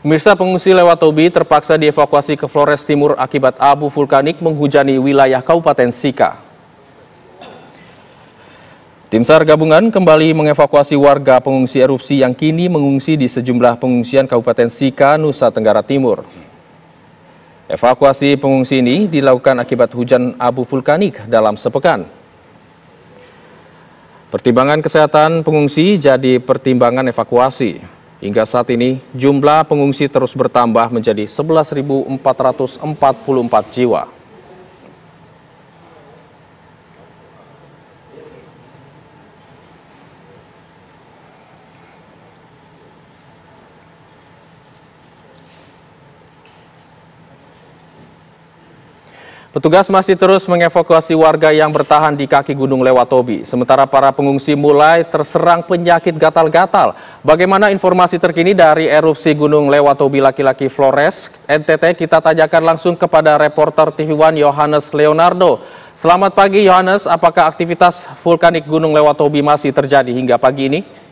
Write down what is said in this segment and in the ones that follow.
Pemirsa, pengungsi Lewatobi terpaksa dievakuasi ke Flores Timur akibat abu vulkanik menghujani wilayah Kabupaten Sika. Tim SAR gabungan kembali mengevakuasi warga pengungsi erupsi yang kini mengungsi di sejumlah pengungsian Kabupaten Sika, Nusa Tenggara Timur. Evakuasi pengungsi ini dilakukan akibat hujan abu vulkanik dalam sepekan. Pertimbangan kesehatan pengungsi jadi pertimbangan evakuasi. Hingga saat ini, jumlah pengungsi terus bertambah menjadi 11.444 jiwa. Petugas masih terus mengevakuasi warga yang bertahan di kaki Gunung Lewatobi. Sementara para pengungsi mulai terserang penyakit gatal-gatal. Bagaimana informasi terkini dari erupsi Gunung Lewatobi Laki-Laki Flores, NTT? Kita tanyakan langsung kepada reporter TV One Yohanes Leonardo. Selamat pagi Yohanes, apakah aktivitas vulkanik Gunung Lewatobi masih terjadi hingga pagi ini?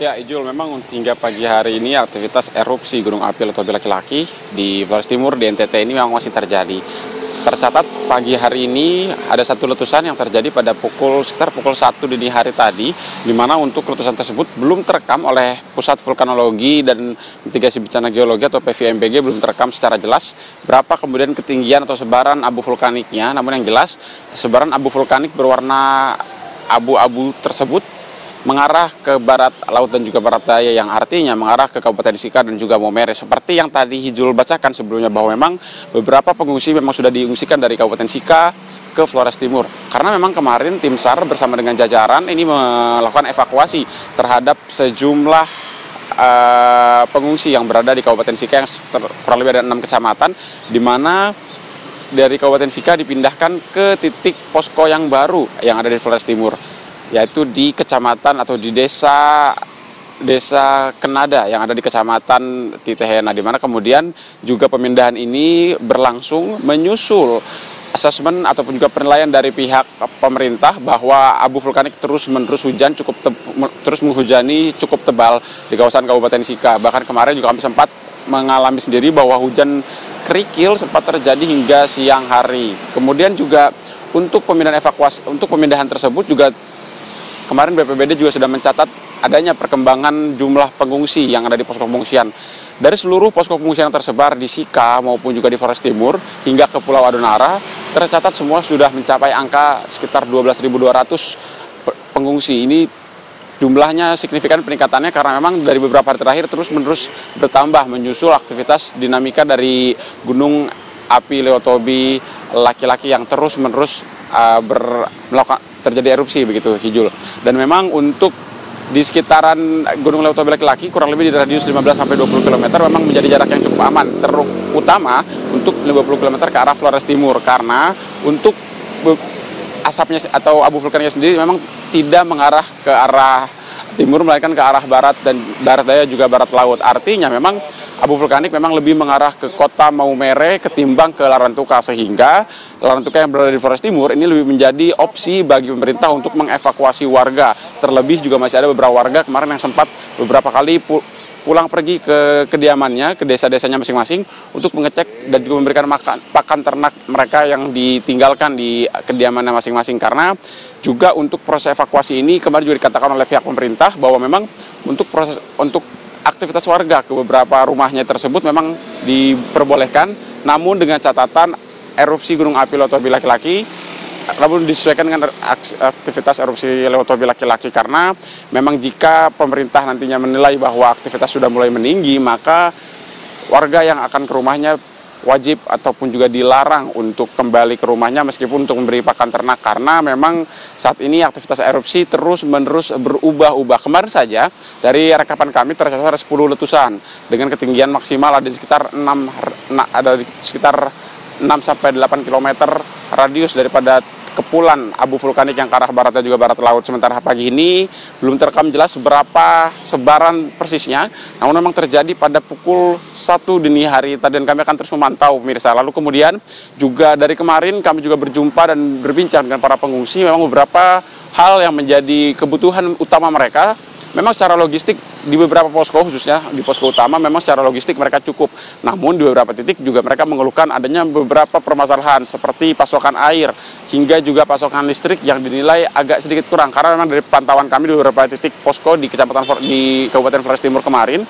Ya, Ijul, memang hingga pagi hari ini aktivitas erupsi Gunung Api Lewatobi Laki-Laki di Flores Timur di NTT ini memang masih terjadi. Tercatat pagi hari ini ada satu letusan yang terjadi pada sekitar pukul 1 dini hari tadi, di mana untuk letusan tersebut belum terekam oleh Pusat Vulkanologi dan Mitigasi Bencana Geologi atau PVMBG, belum terekam secara jelas berapa kemudian ketinggian atau sebaran abu vulkaniknya. Namun yang jelas sebaran abu vulkanik berwarna abu-abu tersebut mengarah ke barat laut dan juga barat daya, yang artinya mengarah ke Kabupaten Sika dan juga Momere. Seperti yang tadi Hijul bacakan sebelumnya, bahwa memang beberapa pengungsi memang sudah diungsikan dari Kabupaten Sika ke Flores Timur. Karena memang kemarin tim SAR bersama dengan jajaran ini melakukan evakuasi terhadap sejumlah pengungsi yang berada di Kabupaten Sika yang kurang lebih ada 6 kecamatan, di mana dari Kabupaten Sika dipindahkan ke titik posko yang baru yang ada di Flores Timur, yaitu di kecamatan atau di desa Kenada yang ada di kecamatan Titehena, di mana kemudian juga pemindahan ini berlangsung menyusul asesmen ataupun juga penilaian dari pihak pemerintah bahwa abu vulkanik terus-menerus terus menghujani cukup tebal di kawasan Kabupaten Sika. Bahkan kemarin juga kami sempat mengalami sendiri bahwa hujan kerikil sempat terjadi hingga siang hari. Kemudian juga untuk pemindahan tersebut juga kemarin BPBD juga sudah mencatat adanya perkembangan jumlah pengungsi yang ada di posko pengungsian. Dari seluruh posko pengungsian yang tersebar di Sika maupun juga di Flores Timur hingga ke Pulau Adonara, tercatat semua sudah mencapai angka sekitar 12.200 pengungsi. Ini jumlahnya signifikan peningkatannya karena memang dari beberapa hari terakhir terus-menerus bertambah menyusul aktivitas dinamika dari Gunung Api Lewatobi Laki-Laki yang terus-menerus terjadi erupsi begitu, Hijul. Dan memang untuk di sekitaran Gunung Lewatobi Laki-Laki kurang lebih di radius 15-20 km memang menjadi jarak yang cukup aman, terutama untuk 50 km ke arah Flores Timur, karena untuk asapnya atau abu vulkaniknya sendiri memang tidak mengarah ke arah timur melainkan ke arah barat dan barat daya juga barat laut. Artinya memang abu vulkanik memang lebih mengarah ke kota Maumere ketimbang ke Larantuka, sehingga Larantuka yang berada di Flores Timur ini lebih menjadi opsi bagi pemerintah untuk mengevakuasi warga. Terlebih juga masih ada beberapa warga kemarin yang sempat beberapa kali pulang pergi ke kediamannya, ke desa-desanya masing-masing untuk mengecek dan juga memberikan pakan ternak mereka yang ditinggalkan di kediamannya masing-masing. Karena juga untuk proses evakuasi ini kemarin juga dikatakan oleh pihak pemerintah bahwa memang untuk aktivitas warga ke beberapa rumahnya tersebut memang diperbolehkan, namun dengan catatan erupsi Gunung Api Lewatobi Laki-Laki, namun disesuaikan dengan aktivitas erupsi Lewatobi Laki-Laki, karena memang jika pemerintah nantinya menilai bahwa aktivitas sudah mulai meninggi, maka warga yang akan ke rumahnya wajib ataupun juga dilarang untuk kembali ke rumahnya meskipun untuk memberi pakan ternak, karena memang saat ini aktivitas erupsi terus-menerus berubah-ubah. Kemarin saja dari rekapan kami tercatat ada 10 letusan dengan ketinggian maksimal ada di sekitar 6-8 km radius daripada kepulan abu vulkanik yang ke arah barat dan juga barat laut. Sementara pagi ini belum terekam jelas berapa sebaran persisnya, namun memang terjadi pada pukul 1 dini hari tadi, dan kami akan terus memantau pemirsa. Lalu kemudian juga dari kemarin kami juga berjumpa dan berbincang dengan para pengungsi. Memang beberapa hal yang menjadi kebutuhan utama mereka Memang secara logistik di beberapa posko, khususnya di posko utama, memang secara logistik mereka cukup. Namun di beberapa titik juga mereka mengeluhkan adanya beberapa permasalahan seperti pasokan air hingga juga pasokan listrik yang dinilai agak sedikit kurang. Karena memang dari pantauan kami di beberapa titik posko di Kabupaten Flores Timur kemarin,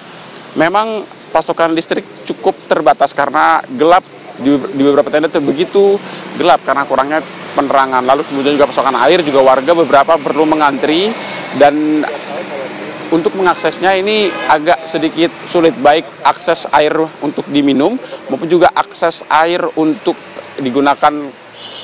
memang pasokan listrik cukup terbatas karena gelap. Di beberapa tenda itu begitu gelap karena kurangnya penerangan. Lalu kemudian juga pasokan air juga warga beberapa perlu mengantri, dan untuk mengaksesnya ini agak sedikit sulit, baik akses air untuk diminum maupun juga akses air untuk digunakan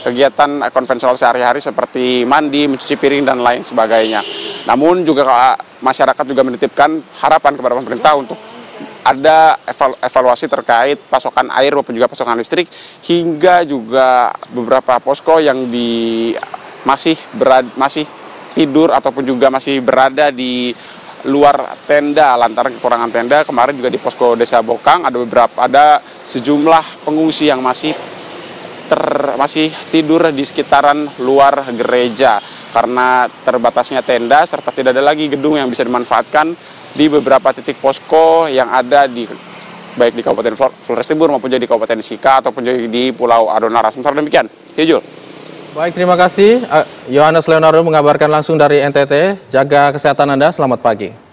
kegiatan konvensional sehari-hari seperti mandi, mencuci piring, dan lain sebagainya. Namun juga masyarakat juga menitipkan harapan kepada pemerintah untuk ada evaluasi terkait pasokan air maupun juga pasokan listrik, hingga juga beberapa posko yang masih tidur ataupun juga masih berada di luar tenda lantaran kekurangan tenda. Kemarin juga di posko Desa Bokang ada sejumlah pengungsi yang masih tidur di sekitaran luar gereja karena terbatasnya tenda serta tidak ada lagi gedung yang bisa dimanfaatkan di beberapa titik posko yang ada baik di Kabupaten Flores Timur maupun juga di Kabupaten Sika ataupun juga di Pulau Adonara. Sementara demikian, Yujul. Baik, terima kasih. Yohanes Leonardo mengabarkan langsung dari NTT. Jaga kesehatan Anda, selamat pagi.